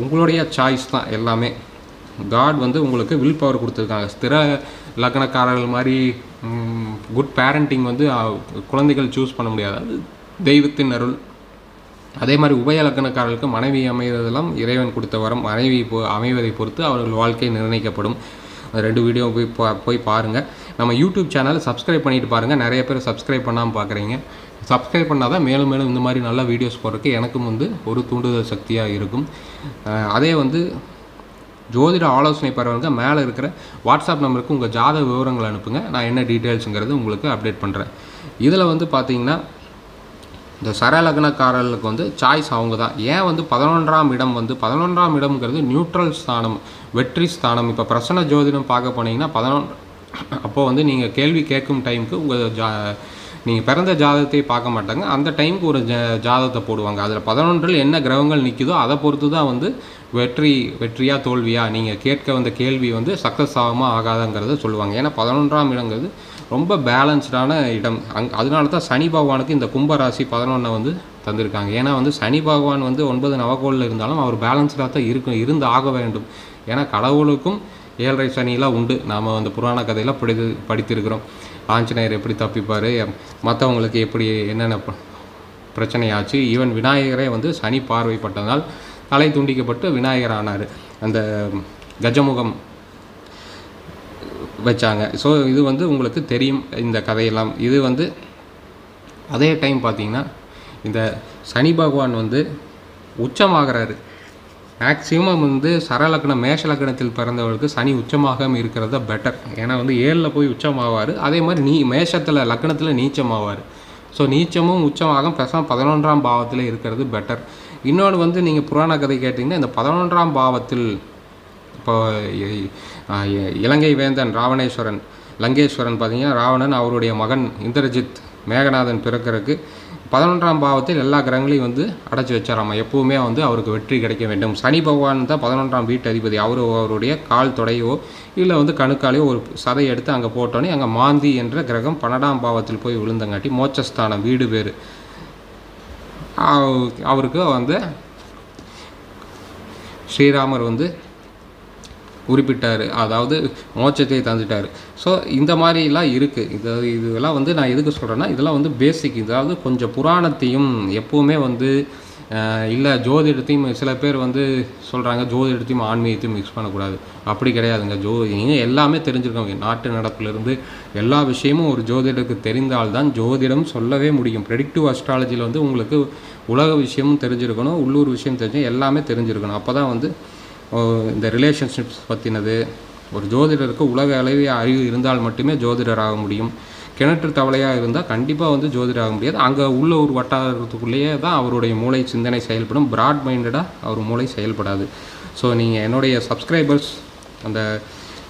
உங்களுடைய சாய்ஸ் தான் எல்லாமே. காட் வந்து உங்களுக்கு வில் பவர் கொடுத்துருக்காங்க. ஸ்திர லக்னக்காரர்கள் மாதிரி குட் பேரண்டிங் வந்து குழந்தைகள் சூஸ் பண்ண முடியாது, அது தெய்வத்தின் அருள். அதே மாதிரி உபய லக்னக்காரர்களுக்கு மனைவி அமைவதெல்லாம் இறைவன் கொடுத்த வரம். மனைவி அமைவதை பொறுத்து அவர்கள் வாழ்க்கை நிர்ணயிக்கப்படும். 2 வீடியோ போய் பாருங்கள். நம்ம யூடியூப் சேனலை சப்ஸ்கிரைப் பண்ணிட்டு பாருங்கள். நிறைய பேர் சப்ஸ்கிரைப் பண்ணாமல் பார்க்குறீங்க. சப்ஸ்கிரைப் பண்ணால் தான் மேலும் மேலும் இந்த மாதிரி நல்ல வீடியோஸ் போடுறதுக்கு எனக்கும் வந்து ஒரு தூண்டுதல் சக்தியாக இருக்கும். அதே வந்து ஜோதிட ஆலோசனை பெறவங்க மேலே இருக்கிற வாட்ஸ்அப் நம்பருக்கு உங்கள் ஜாதக விவரங்களை அனுப்புங்க. நான் என்ன டீட்டெயில்ஸுங்கிறது உங்களுக்கு அப்டேட் பண்ணுறேன். இதில் வந்து பார்த்திங்கன்னா இந்த சரலக்னக்காரர்களுக்கு வந்து சாய்ஸ் அவங்க தான். ஏன் வந்து 11ஆம் இடம் வந்து 11ஆம் இடம்ங்கிறது நியூட்ரல் ஸ்தானம், வெற்றி ஸ்தானம். இப்போ பிரசன்ன ஜோதிடம் பார்க்க போனீங்கன்னா 11 அப்போது வந்து நீங்கள் கேள்வி கேட்கும் டைமுக்கு உங்கள் நீங்கள் பிறந்த ஜாதகத்தை பார்க்க மாட்டாங்க. அந்த டைமுக்கு ஒரு ஜாதகத்தை போடுவாங்க. அதில் 11இல் என்ன கிரகங்கள் நிற்குதோ அதை பொறுத்து தான் வந்து வெற்றியா தோல்வியா, நீங்கள் கேட்க வந்த கேள்வி வந்து சக்ஸஸ் ஆகுமா ஆகாதங்கிறத சொல்லுவாங்க. ஏன்னா 11ஆம் இடங்கிறது ரொம்ப பேலன்ஸ்டான இடம். அதனால தான் சனி பகவானுக்கு இந்த கும்பராசி 11 வந்து தந்திருக்காங்க. ஏன்னா வந்து சனி பகவான் வந்து 9 நவகோளில் இருந்தாலும் அவர் பேலன்ஸ்டாக தான் இருந்து ஆக வேண்டும். ஏன்னா கடவுளுக்கும் 7.5 சனியெலாம் உண்டு. நாம் அந்த புராண கதையெல்லாம் படித்திருக்கிறோம். ஆஞ்சநேயர் எப்படி தப்பிப்பார், மற்றவங்களுக்கு எப்படி என்னென்ன பிரச்சனையாச்சு. ஈவன் விநாயகரே வந்து சனி பார்வைப்பட்டதால் தலை துண்டிக்கப்பட்டு விநாயகர் ஆனார். அந்த கஜமுகம் வச்சாங்க. ஸோ இது வந்து உங்களுக்கு தெரியும் இந்த கதையெல்லாம். இது வந்து அதே டைம் பார்த்திங்கன்னா இந்த சனி பகவான் வந்து உச்சமாகிறாரு. மேக்ஸிமம் வந்து சரலக்கணம் மேஷ லக்கணத்தில் பிறந்தவர்களுக்கு சனி உச்சமாக இருக்கிறது பெட்டர். ஏன்னா வந்து 7ல் போய் உச்சமாவார். அதே மாதிரி மேஷத்தில் லக்கணத்தில் நீச்சமாவார். ஸோ நீச்சமும் உச்சமாக பேசாமல் 11ஆம் பாவத்தில் இருக்கிறது பெட்டர். இன்னொன்று வந்து நீங்கள் புராண கதை கேட்டிங்கன்னா இந்த 11ஆம் பாவத்தில் இப்போ இலங்கை வேந்தன் ராவணேஸ்வரன் லங்கேஸ்வரன் பார்த்திங்கன்னா ராவணன் அவருடைய மகன் இந்திரஜித் மேகநாதன் பிறக்கிறதுக்கு 11ஆம் பாவத்தில் எல்லா கிரகங்களையும் வந்து அடைச்சி வச்சாராமா. எப்பவுமே வந்து அவருக்கு வெற்றி கிடைக்க வேண்டும். சனி பகவான் தான் 11ஆம் வீட்டு அதிபதி. அவருடைய கால் தொடையோ இல்லை வந்து கணுக்காலையோ ஒரு சதை எடுத்து அங்கே போட்டோன்னே அங்கே மாந்தி என்ற கிரகம் 12ஆம் பாவத்தில் போய் விழுந்தங்காட்டி மோட்சஸ்தானம் வீடு பேர் அவருக்கு வந்து ஸ்ரீராமர் வந்து குறிப்பிட்டார். அதாவது மோட்சத்தை தந்துட்டார். ஸோ இந்த மாதிரிலாம் இருக்குது. இதெல்லாம் வந்து நான் எதுக்கு சொல்கிறேன்னா இதெல்லாம் வந்து பேசிக். அதாவது கொஞ்சம் புராணத்தையும் எப்போவுமே வந்து இல்லை ஜோதிடத்தையும் சில பேர் வந்து சொல்கிறாங்க ஜோதிடத்தையும் ஆன்மீகத்தையும் மிக்ஸ் பண்ணக்கூடாது. அப்படி கிடையாதுங்க. நீங்கள் எல்லாமே தெரிஞ்சுருக்கோங்க. நாட்டு நடப்பிலிருந்து எல்லா விஷயமும் ஒரு ஜோதிடருக்கு தெரிந்தால்தான் ஜோதிடம் சொல்லவே முடியும். ப்ரெடிக்டிவ் அஸ்ட்ராலஜியில் வந்து உங்களுக்கு உலக விஷயமும் தெரிஞ்சிருக்கணும், உள்ளூர் விஷயம் தெரிஞ்சு எல்லாமே தெரிஞ்சிருக்கணும். அப்போ தான் வந்து இந்த ரிலேஷன்ஷிப்ஸ் பற்றினது ஒரு ஜோதிடருக்கு உலக அளவிய அறிவு இருந்தால் மட்டுமே ஜோதிடராக முடியும். கிணற்று தவளையாக இருந்தால் கண்டிப்பாக வந்து ஜோதிடராக முடியாது. அங்கே உள்ள ஒரு வட்டாரத்துக்குள்ளேயே தான் அவருடைய மூளை சிந்தனை செயல்படும். ப்ராட் மைண்டடாக அவர் மூளை செயல்படாது. ஸோ நீங்கள் என்னுடைய சப்ஸ்கிரைபர்ஸ் அந்த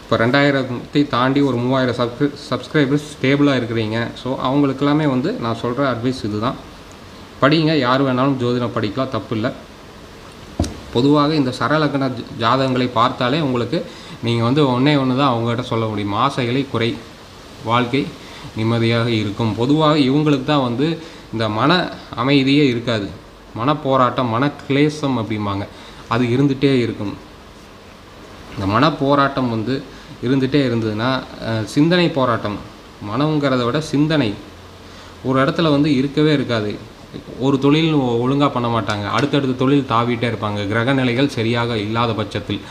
இப்போ 2000 தாண்டி ஒரு 3000 சப்ஸ்கிரைபர்ஸ் ஸ்டேபிளாக இருக்கிறீங்க. ஸோ அவங்களுக்கெல்லாமே வந்து நான் சொல்கிற அட்வைஸ் இதுதான். படிங்க, யார் வேணாலும் ஜோதிடம் படிக்கலாம், தப்பு இல்லை. பொதுவாக இந்த சரலக்கண ஜாதகங்களை பார்த்தாலே உங்களுக்கு நீங்கள் வந்து ஒன்று தான் அவங்ககிட்ட சொல்ல முடியும். ஆசைகளை குறை, வாழ்க்கை நிம்மதியாக இருக்கும். பொதுவாக இவங்களுக்கு தான் வந்து இந்த மன அமைதியே இருக்காது. மனப்போராட்டம், மனக்லேசம் அப்படிம்பாங்க, அது இருந்துகிட்டே இருக்கும். இந்த மனப்போராட்டம் வந்து இருந்துகிட்டே இருந்ததுன்னா சிந்தனை போராட்டம், மனங்கிறத விட சிந்தனை ஒரு இடத்துல வந்து இருக்கவே இருக்காது. ஒரு தொழில் ஒழுங்காக பண்ண மாட்டாங்க, அடுத்தடுத்த தொழில் தாவிட்டே இருப்பாங்க. கிரக நிலைகள் சரியாக இல்லாத பட்சத்தில்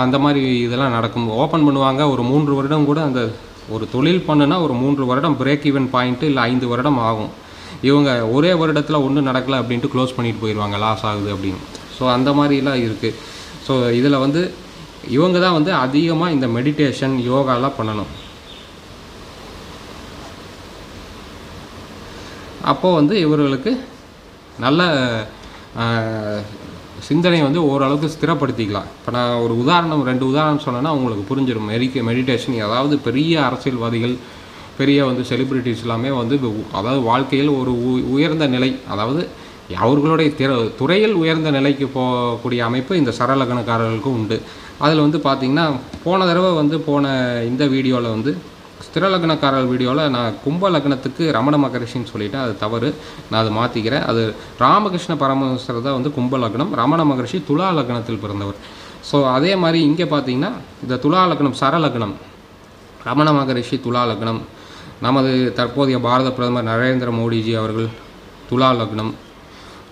அந்த மாதிரி இதெல்லாம் நடக்கும். ஓப்பன் பண்ணுவாங்க, ஒரு 3 வருடம் கூட அந்த ஒரு தொழில் பண்ணுனா ஒரு 3 வருடம் பிரேக் ஈவன் பாயிண்ட்டு இல்லை 5 வருடம் ஆகும். இவங்க ஒரே வருடத்தில் ஒன்றும் நடக்கலை அப்படின்ட்டு க்ளோஸ் பண்ணிட்டு போயிடுவாங்க, லாஸ் ஆகுது அப்படின்னு. ஸோ அந்த மாதிரிலாம் இருக்குது. ஸோ இதில் வந்து இவங்க தான் வந்து அதிகமாக இந்த மெடிடேஷன் யோகாலாம் பண்ணணும். அப்போது வந்து இவர்களுக்கு நல்ல சிந்தனை வந்து ஓரளவுக்கு ஸ்திரப்படுத்திக்கலாம். இப்போ நான் ஒரு 2 உதாரணம் சொன்னேன்னா உங்களுக்கு புரிஞ்சிடும். மெடிடேஷன், அதாவது பெரிய அரசியல்வாதிகள், பெரிய வந்து செலிப்ரிட்டிஸ் எல்லாமே வந்து அதாவது வாழ்க்கையில் ஒரு உயர்ந்த நிலை, அதாவது அவர்களுடைய துறையில் உயர்ந்த நிலைக்கு போகக்கூடிய அமைப்பு இந்த சரலக்கணக்காரர்களுக்கும் உண்டு. அதில் வந்து பார்த்திங்கன்னா போன தடவை வந்து இந்த வீடியோவில் வந்து ஸ்திரலக்கணக்காரர்கள் வீடியோவில் நான் கும்ப லக்னத்துக்கு ரமண மகரிஷின்னு சொல்லிவிட்டேன். அது தவறு, நான் அதை மாற்றிக்கிறேன். அது ராமகிருஷ்ண பரமஹம்சர் தான் வந்து கும்ப லக்னம், ரமண மகரிஷி துலா லக்னத்தில் பிறந்தவர். ஸோ அதே மாதிரி இங்கே பார்த்திங்கன்னா இந்த துலா லக்னம் சரலக்னம், ரமண மகரிஷி துலா லக்னம், நமது தற்போதைய பாரத பிரதமர் நரேந்திர மோடிஜி அவர்கள் துலா லக்னம்.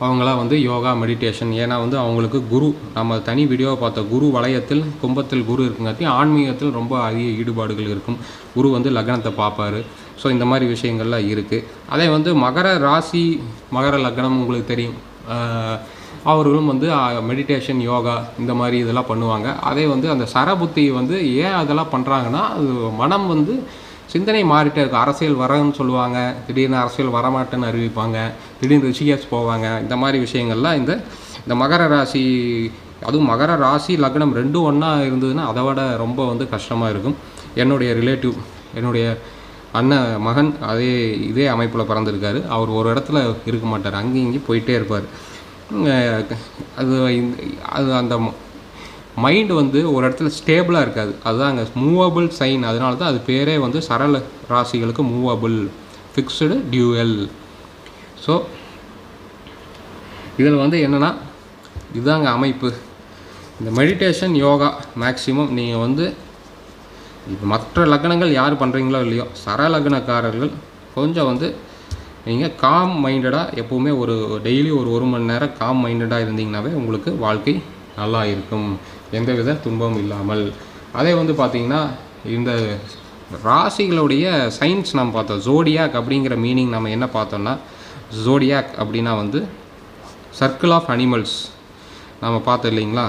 அவங்களாம் வந்து யோகா மெடிடேஷன், ஏன்னா வந்து அவங்களுக்கு குரு, நம்ம தனி வீடியோவை பார்த்த குரு வளையத்தில் கும்பத்தில் குரு இருக்குங்காட்டி ஆன்மீகத்தில் ரொம்ப அதிக ஈடுபாடுகள் இருக்கும். குரு வந்து லக்னத்தை பார்ப்பார். ஸோ இந்த மாதிரி விஷயங்கள்லாம் இருக்குது. அதே வந்து மகர ராசி மகர லக்னம் உங்களுக்கு தெரியும், அவர்களும் வந்து மெடிடேஷன் யோகா இந்த மாதிரி இதெல்லாம் பண்ணுவாங்க. அதே வந்து அந்த சரபுத்தி வந்து ஏன் அதெல்லாம் பண்ணுறாங்கன்னா அது மனம் வந்து சிந்தனை மாறிட்டே இருக்கும். அரசியல் வரன்னு சொல்லுவாங்க, திடீர்னு அரசியல் வரமாட்டேன்னு அறிவிப்பாங்க, திடீர்னு ரிஷிகேஷ் போவாங்க. இந்த மாதிரி விஷயங்கள்லாம் இந்த மகர ராசி, அதுவும் மகர ராசி லக்னம் 2 ஒன்றா இருந்ததுன்னா அதை விட ரொம்ப வந்து கஷ்டமாக இருக்கும். என்னுடைய ரிலேட்டிவ், என்னுடைய அண்ணன் மகன் இதே அமைப்பில் பிறந்திருக்காரு. அவர் ஒரு இடத்துல இருக்க மாட்டார், அங்கேயும் இங்கேயும் போயிட்டே இருப்பார். அது அந்த மைண்டு வந்து ஒரு இடத்துல ஸ்டேபிளாக இருக்காது. அதுதான் அங்கே மூவபிள் சைன். அதனால தான் அது பேரே வந்து சரள ராசிகளுக்கு மூவபிள், ஃபிக்ஸ்டு, டியூவல். ஸோ இதில் வந்து என்னென்னா இதுதாங்க அமைப்பு. இந்த மெடிடேஷன் யோகா மேக்ஸிமம் நீங்கள் வந்து இப்போ மற்ற லக்னங்கள் யார் பண்ணுறீங்களோ இல்லையோ, சரலக்னக்காரர்கள் கொஞ்சம் வந்து நீங்கள் காம் மைண்டடாக எப்போவுமே டெய்லி ஒரு மணி நேரம் காம் மைண்டடாக இருந்தீங்கன்னாவே உங்களுக்கு வாழ்க்கை நல்லா இருக்கும், எந்தவித துன்பமும் இல்லாமல். அதே வந்து பார்த்திங்கன்னா இந்த ராசிகளுடைய சயின்ஸ் நம்ம பார்த்தோம். ஜோடியாக் அப்படிங்கிற மீனிங் நம்ம என்ன பார்த்தோம்னா, ஜோடியாக் அப்படின்னா வந்து சர்க்கிள் ஆஃப் அனிமல்ஸ் நம்ம பார்த்தோம் இல்லைங்களா,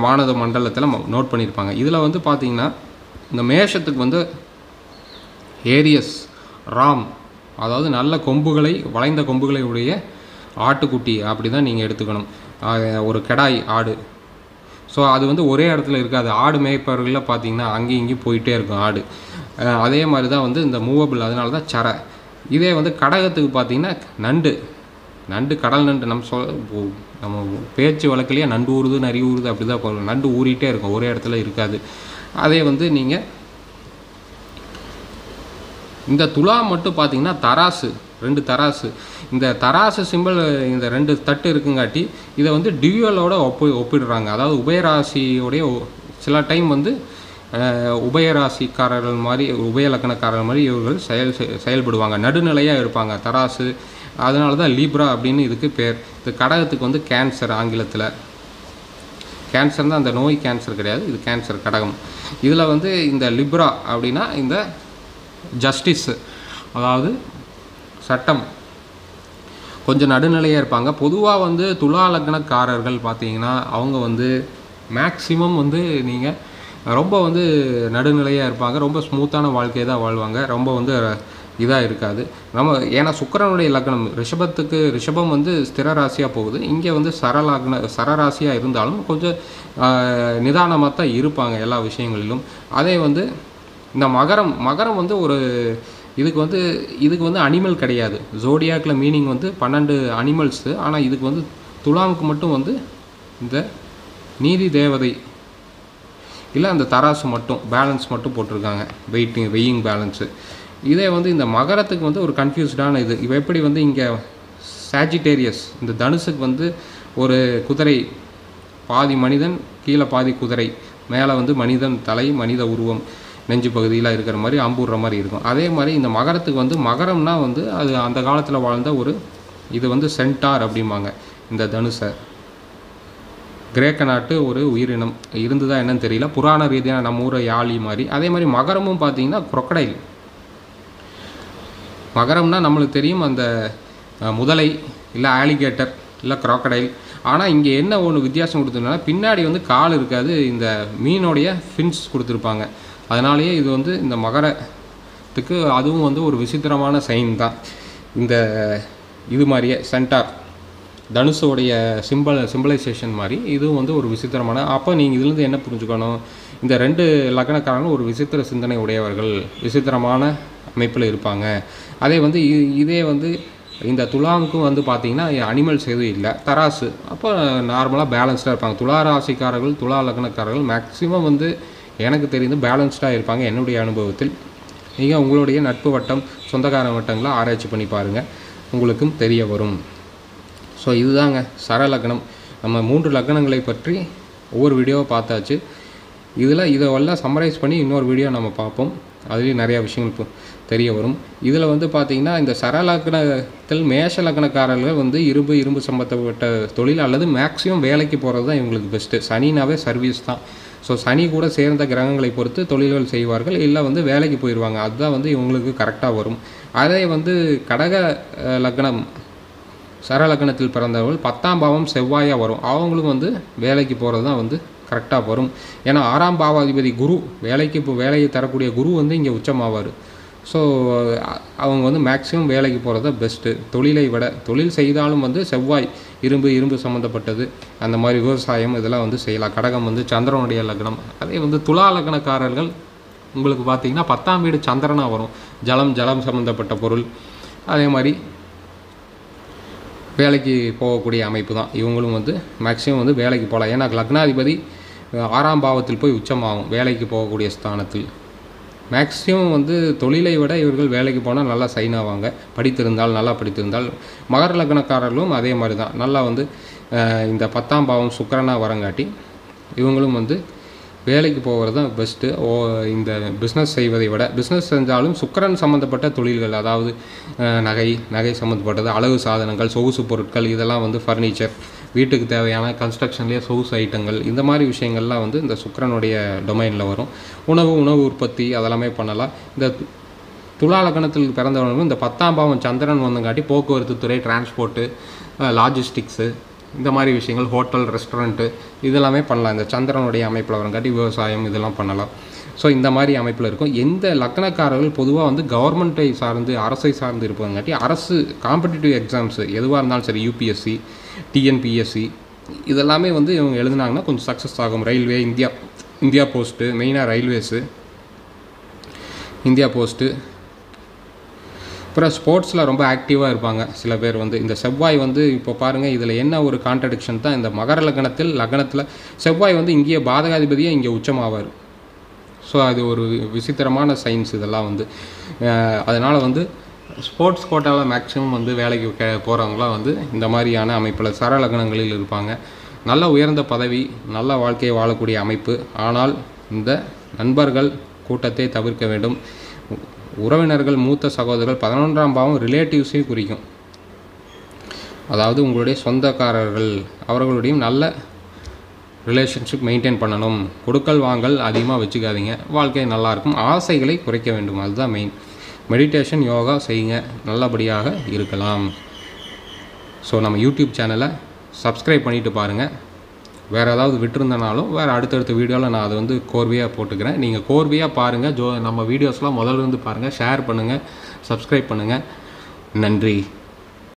வானத மண்டலத்தில் நோட் பண்ணியிருப்பாங்க. இதில் வந்து பார்த்திங்கன்னா இந்த மேஷத்துக்கு வந்து ஏரியஸ், ராம், அதாவது நல்ல கொம்புகளை, வளைந்த கொம்புகளை உடைய ஆட்டுக்குட்டி அப்படி தான் நீங்கள் எடுத்துக்கணும். ஒரு கெடாய் ஆடு. ஸோ அது வந்து ஒரே இடத்துல இருக்காது. ஆடு மேய்ப்பவர்களில் பார்த்திங்கன்னா அங்கேயும் இங்கேயும் போயிட்டே இருக்கும் ஆடு. அதே மாதிரி தான் வந்து இந்த மூவபிள், அதனால தான் சரை. இதே வந்து கடகத்துக்கு பார்த்திங்கன்னா நண்டு, கடல் நண்டு. நம்ம பேச்சு வழக்கிலேயே நண்டு ஊறுது, நரி ஊறுது அப்படி தான் போகும். நண்டு ஊறிட்டே இருக்கும், ஒரே இடத்துல இருக்காது. அதே வந்து நீங்கள் இந்த துலா மட்டும் பார்த்திங்கன்னா தராசு, 2 தராசு. இந்த தராசு சிம்பிள், இந்த 2 தட்டு இருக்குங்காட்டி இதை வந்து டியூவலோட ஒப்பிடுறாங்க. அதாவது உபயராசியோடைய சில டைம் வந்து உபயராசிக்காரர்கள் மாதிரி, உபயலக்கணக்காரர்கள் மாதிரி இவர்கள் செயல்படுவாங்க, நடுநிலையாக இருப்பாங்க தராசு. அதனால தான் லீப்ரா அப்படின்னு இதுக்கு பேர். இது கடகத்துக்கு வந்து கேன்சர், ஆங்கிலத்தில் கேன்சர் தான், அந்த நோய் கேன்சர் கிடையாது, இது கேன்சர் கடகம். இதில் வந்து இந்த லிப்ரா அப்படின்னா இந்த ஜஸ்டிஸ், அதாவது சட்டம், கொஞ்சம் நடுநிலையாக இருப்பாங்க. பொதுவாக வந்து துலா லக்னக்காரர்கள் பார்த்தீங்கன்னா அவங்க வந்து மேக்ஸிமம் வந்து நீங்கள் ரொம்ப வந்து நடுநிலையாக இருப்பாங்க, ரொம்ப ஸ்மூத்தான வாழ்க்கையை தான் வாழ்வாங்க, ரொம்ப வந்து இதாக இருக்காது. ஏன்னா சுக்கிரனுடைய லக்னம் ரிஷபம் வந்து ஸ்திர ராசியாக போகுது. இங்கே வந்து சரராசியாக இருந்தாலும் கொஞ்சம் நிதானமாக தான் இருப்பாங்க எல்லா விஷயங்களிலும். அதே வந்து இந்த மகரம் வந்து இதுக்கு வந்து அனிமல் கிடையாது. ஜோடியாக்கில் மீனிங் வந்து 12 அனிமல்ஸு. ஆனால் இதுக்கு வந்து துலாமுக்கு மட்டும் வந்து இந்த நீதி தேவதை இல்லை அந்த தராசு மட்டும், பேலன்ஸ் மட்டும் போட்டிருக்காங்க, வெயிங் பேலன்ஸு. இதே வந்து இந்த மகரத்துக்கு வந்து ஒரு கன்ஃபியூஸ்டான இது. இவ எப்படி வந்து இங்கே சாஜிடேரியஸ், இந்த தனுசுக்கு வந்து ஒரு குதிரை, பாதி மனிதன் கீழே பாதி குதிரை, மேலே வந்து மனிதன் தலை, மனித உருவம், நெஞ்சு பகுதியில் இருக்கிற மாதிரி அம்புடுற மாதிரி இருக்கும். அதே மாதிரி இந்த மகரத்துக்கு வந்து மகரம்னா வந்து அது அந்த காலத்தில் வாழ்ந்த இது வந்து சென்டார் அப்படிம்பாங்க. இந்த தனுசை கிரேக்க நாட்டு ஒரு உயிரினம் இருந்துதான் என்னன்னு தெரியல, புராண ரீதியான நம்ம ஊரை யாழி மாதிரி. அதே மாதிரி மகரமும் பார்த்தீங்கன்னா crocodile. மகரம்னா நம்மளுக்கு தெரியும் அந்த முதலை இல்லை ஆலிகேட்டர் இல்லை crocodile. ஆனால் இங்கே என்ன ஒன்று வித்தியாசம் கொடுத்துருந்தோன்னா பின்னாடி வந்து கால் இருக்காது, இந்த மீனோடைய ஃபின்ஸ் கொடுத்துருப்பாங்க. அதனாலேயே இது வந்து இந்த மகரத்துக்கு அதுவும் வந்து ஒரு விசித்திரமான சைன் தான். இது மாதிரியே சென்டார் தனுஷோடைய சிம்பிளைசேஷன் மாதிரி இதுவும் வந்து ஒரு விசித்திரமான. அப்போ நீங்கள் இதுலேருந்து என்ன புரிஞ்சுக்கணும், இந்த 2 லக்னக்காரங்களும் ஒரு விசித்திர சிந்தனை உடையவர்கள், விசித்திரமான அமைப்பில் இருப்பாங்க. அதே வந்து இதே வந்து இந்த துலாமுக்கும் வந்து பார்த்திங்கன்னா அனிமல்ஸ் எதுவும் இல்லை, தராசு. அப்போ நார்மலாக பேலன்ஸ்டாக இருப்பாங்க. துலா ராசிக்காரர்கள், துலா லக்னக்காரர்கள் மேக்ஸிமம் வந்து எனக்கு தெரிந்து பேலன்ஸ்டாக இருப்பாங்க என்னுடைய அனுபவத்தில். நீங்கள் உங்களுடைய நட்பு வட்டம், சொந்தக்கார வட்டங்களை ஆராய்ச்சி பண்ணி பாருங்கள், உங்களுக்கும் தெரிய வரும். ஸோ இதுதாங்க சரலக்னம். நம்ம 3 லக்னங்களை பற்றி ஒவ்வொரு வீடியோவை பார்த்தாச்சு. இதெல்லாம் சம்மரைஸ் பண்ணி இன்னொரு வீடியோ நம்ம பார்ப்போம், அதுலேயும் நிறையா விஷயங்கள் தெரிய வரும். இதில் வந்து பார்த்திங்கன்னா இந்த சரலக்னத்தில் மேஷ லக்னக்காரர்கள் வந்து இரும்பு சம்பந்தப்பட்ட தொழில் அல்லது மேக்ஸிமம் வேலைக்கு போகிறது தான் இவங்களுக்கு பெஸ்ட்டு. சனினாவே சர்வீஸ் தான். ஸோ சனி கூட சேர்ந்த கிரகங்களை பொறுத்து தொழில்கள் செய்வார்கள், இல்லை வந்து வேலைக்கு போயிடுவாங்க. அதுதான் வந்து இவங்களுக்கு கரெக்டாக வரும். அதே வந்து கடக லக்னம் சரலக்னத்தில் பிறந்தவர்கள் 10ஆம் பாவம் செவ்வாயாக வரும், அவங்களும் வந்து வேலைக்கு போகிறது தான் வந்து கரெக்டாக வரும். ஏன்னா 6ஆம் பாவாதிபதி குரு, வேலையை தரக்கூடிய குரு வந்து இங்கே உச்சமாவார். ஸோ அவங்க வந்து மேக்ஸிமம் வேலைக்கு போகிறது தான் பெஸ்ட்டு. தொழிலை விட தொழில் செய்தாலும் வந்து செவ்வாய் இரும்பு சம்மந்தப்பட்டது, அந்த மாதிரி விவசாயம் இதெல்லாம் வந்து செய்யலாம். கடகம் வந்து சந்திரனுடைய லக்னம். அதே வந்து துலா லக்னக்காரர்கள் உங்களுக்கு பார்த்திங்கன்னா 10ஆம் வீடு சந்திரனாக வரும், ஜலம் சம்மந்தப்பட்ட பொருள். அதே மாதிரி வேலைக்கு போகக்கூடிய அமைப்பு தான் இவங்களும் வந்து மேக்ஸிமம் வந்து வேலைக்கு போகலாம். ஏன்னா லக்னாதிபதி 6ஆம் பாவத்தில் போய் உச்சமாகும், வேலைக்கு போகக்கூடிய ஸ்தானத்தில். மேக்ஸிமம் வந்து தொழிலை விட இவர்கள் வேலைக்கு போனால் நல்லா சைன் ஆவாங்க, நல்லா படித்திருந்தால். மகர லக்னக்காரர்களும் அதே மாதிரி தான், நல்லா வந்து இந்த 10ஆம் பாவம் சுக்கிரனாக வரங்காட்டி இவங்களும் வந்து வேலைக்கு போகிறது தான் பெஸ்ட்டு. இந்த பிஸ்னஸ் செய்வதை விட. பிஸ்னஸ் செஞ்சாலும் சுக்கிரன் சம்மந்தப்பட்ட தொழில்கள், அதாவது நகை சம்மந்தப்பட்டது, அழகு சாதனங்கள், சொகுசு பொருட்கள், இதெல்லாம் வந்து ஃபர்னிச்சர், வீட்டுக்கு தேவையான கன்ஸ்ட்ரக்ஷன்லேயே சொகுசு ஐட்டங்கள், இந்த மாதிரி விஷயங்கள்லாம் வந்து இந்த சுக்கிரனுடைய டொமைனில் வரும். உணவு உற்பத்தி அதெல்லாமே பண்ணலாம். இந்த துலா லக்னத்தில் பிறந்தவர்களும் இந்த 10ஆம் பாவம் சந்திரன் வந்தங்காட்டி போக்குவரத்து துறை, டிரான்ஸ்போர்ட்டு, லாஜிஸ்டிக்ஸு, இந்த மாதிரி விஷயங்கள், ஹோட்டல், ரெஸ்டாரண்ட்டு, இதெல்லாமே பண்ணலாம். இந்த சந்திரனுடைய அமைப்பில் வரங்காட்டி விவசாயம் இதெல்லாம் பண்ணலாம். ஸோ இந்த மாதிரி அமைப்பில் இருக்கும். எந்த லக்னக்காரர்கள் பொதுவாக வந்து கவர்மெண்ட்டை சார்ந்து, அரசை சார்ந்து இருப்பங்காட்டி அரசு காம்படிட்டிவ் எக்ஸாம்ஸு எதுவாக இருந்தாலும் சரி, யூபிஎஸ்சி, டிஎன்பிஎஸ்சி, இதெல்லாமே வந்து இவங்க எழுதுனாங்கன்னா கொஞ்சம் சக்ஸஸ் ஆகும். ரயில்வே, இந்தியா போஸ்ட்டு, மெயினாக ரயில்வேஸு, இந்தியா போஸ்ட்டு. அப்புறம் ஸ்போர்ட்ஸில் ரொம்ப ஆக்டிவாக இருப்பாங்க சில பேர் வந்து. இந்த செவ்வாய் வந்து இப்போ பாருங்கள், இதில் என்ன ஒரு கான்ட்ரடிக்ஷன் தான், இந்த மகர லக்னத்தில் செவ்வாய் வந்து இங்கேயே பாதகாதிபதியாக இங்கே உச்சமாவார். ஸோ அது ஒரு விசித்திரமான சயின்ஸ் இதெல்லாம் வந்து. அதனால் வந்து ஸ்போர்ட்ஸ் கோட்டாவில் மேக்ஸிமம் வந்து வேலைக்கு போகிறவங்களாம் வந்து இந்த மாதிரியான அமைப்பில் சர லக்னங்களில் இருப்பாங்க. நல்ல உயர்ந்த பதவி, நல்ல வாழ்க்கையை வாழக்கூடிய அமைப்பு. ஆனால் இந்த நண்பர்கள் கூட்டத்தை தவிர்க்க வேண்டும். உறவினர்கள், மூத்த சகோதரர்கள், 11ஆம் பாவம் ரிலேட்டிவ்ஸையும் குறிக்கும். அதாவது உங்களுடைய சொந்தக்காரர்கள், அவர்களுடையும் நல்ல ரிலேஷன்ஷிப் மெயின்டைன் பண்ணணும். கொடுக்கல் வாங்கல் அதிகமாக வச்சுக்காதீங்க. வாழ்க்கை நல்லாயிருக்கும். ஆசைகளை குறைக்க வேண்டும், அதுதான் மெயின். மெடிடேஷன், யோகா செய்யுங்க, நல்லபடியாக இருக்கலாம். ஸோ நம்ம யூடியூப் சேனலை சப்ஸ்கிரைப் பண்ணிவிட்டு பாருங்கள். வேறு ஏதாவது விட்டுருந்தனாலும் வேறு அடுத்தடுத்த வீடியோவில் நான் அதை வந்து கோர்வையாக போட்டுக்கிறேன். நீங்கள் கோர்வையாக பாருங்கள். நம்ம வீடியோஸ்லாம் முதல்ல இருந்து பாருங்கள், ஷேர் பண்ணுங்கள், சப்ஸ்கிரைப் பண்ணுங்கள். நன்றி.